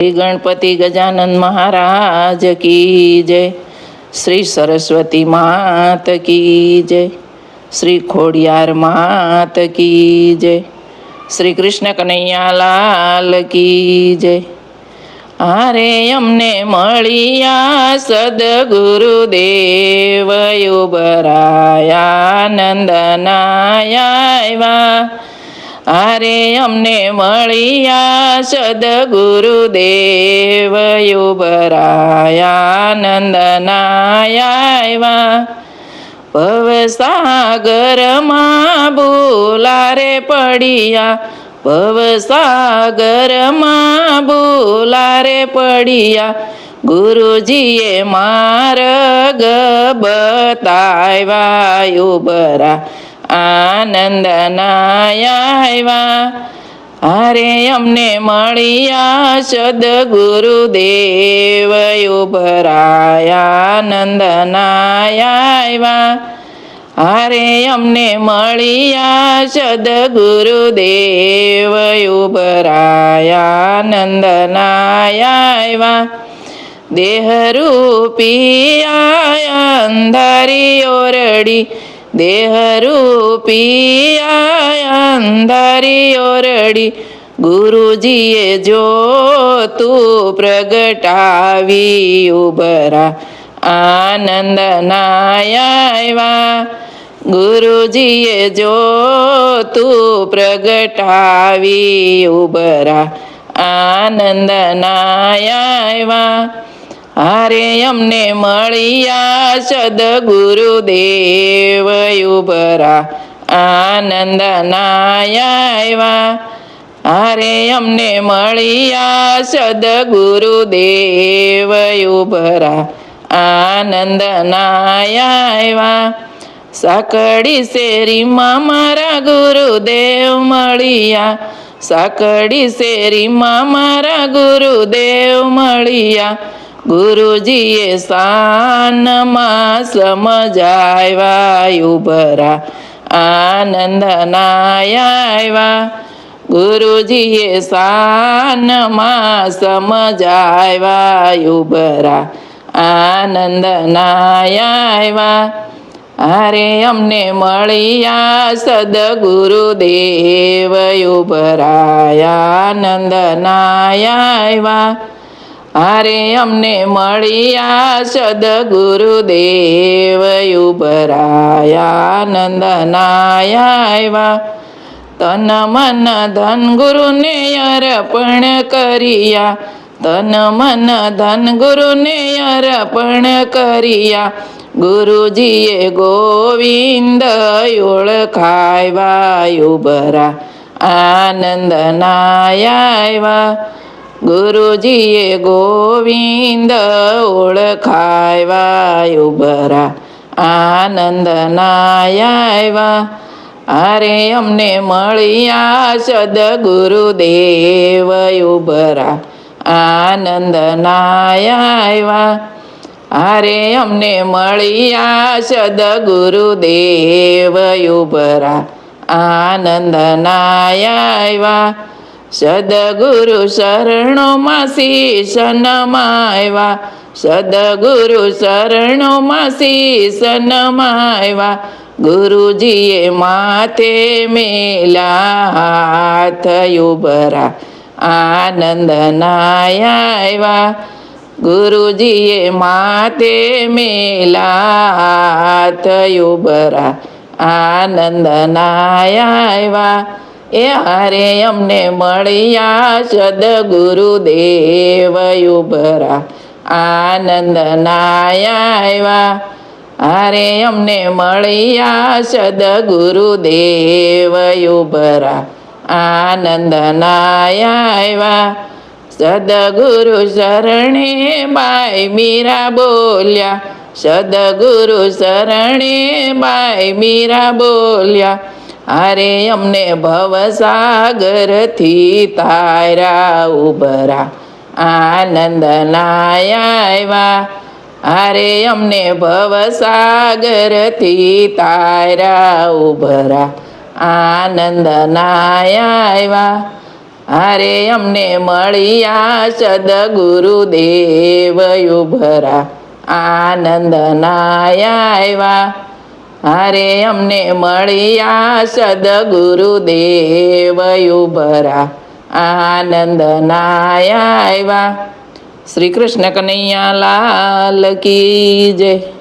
श्री गणपति गजानन महाराज की जय। श्री सरस्वती मात की जय। श्री खोडियार मात की जय। श्री कृष्ण कन्हैया लाल की जय। आरे अमने मळिया सद्गुरुदेव युबराया नंदनाया आरे अमने मळिया सद्गुरुदेव युबराया नंदनाया भवसागर मां भूलारे पड़िया भवसागर मां भूलारे पड़िया गुरुजीए मार्ग बताव्या युबरा आनंदनाया आरे अमने मळिया सद्गुरुदेव युबराया नंदनाया आरे अमने मळिया सद्गुरुदेव युबराया नंदनाया देहरूपी अंधारी ओरडी देहरूपी अंधारी ओरडी गुरुजीए जो तू प्रगटावी उबरा आनंदनाया गुरुजीए जो तू प्रगटावी उबरा आनंदनाया आरे अमने मळिया सद्गुरुदेव युबरा आनंदनाया आरे अमने मळिया सद्गुरुदेव युबरा आनंदनाया साकड़ी सेरी मारा गुरुदेव मळिया साकड़ी सेरी मारा गुरुदेव मळिया गुरुजीए सान मां समजाव्या युबरा आनंदनाया गुरुजीए सान मां समजाव्या युबरा आनंदनाया आरे अमने मळिया सद्गुरुदेव युबराया आनंदनाया आरे अमने मळिया सद्गुरुदेव युबराया आनंदनाया तन मन धन गुरुने अर्पण करिया तन मन धन गुरुने अर्पण करिया गुरुजीए गोविंद ओळखाव्या युबरा आनंदनाया गुरुजीए गोविंद ओळखाव्या युबरा आनंदनाया आरे अमने मळिया सद्गुरुदेव युबरा आनंदनाया आरे अमने मळिया सद्गुरुदेव युबरा आनंदनाया सद्गुरु शरणो मां शीश नमाव्या सद्गुरु शरणो मां शीश नमाव्या गुरुजीए माथे मेला हाथ युबरा आनंदनाया गुरुजीए माथे मेला हाथ युबरा आनंदनाया आरे अमने मळिया सद्गुरुदेव युबरा आनंदनाया आरे अमने मळिया सद्गुरुदेव युबरा आनंदनाया सद्गुरु शरणे बाई मीरा बोल्या सद्गुरु शरणे बाई मीरा बोल्या आरे अमने भवसागर थी तारा उबरा आनंदनाया आरे अमने भवसागर थी तारा उबरा आनंदनाया હારે અમને મળ્યા સદગુરુદેવ ભરા આનંદના આવ્યા. હારે અમને મળ્યા સદગુરુદેવ ભરા આનંદના આવ્યા. શ્રી કૃષ્ણ કનૈયા લાલ કી જય.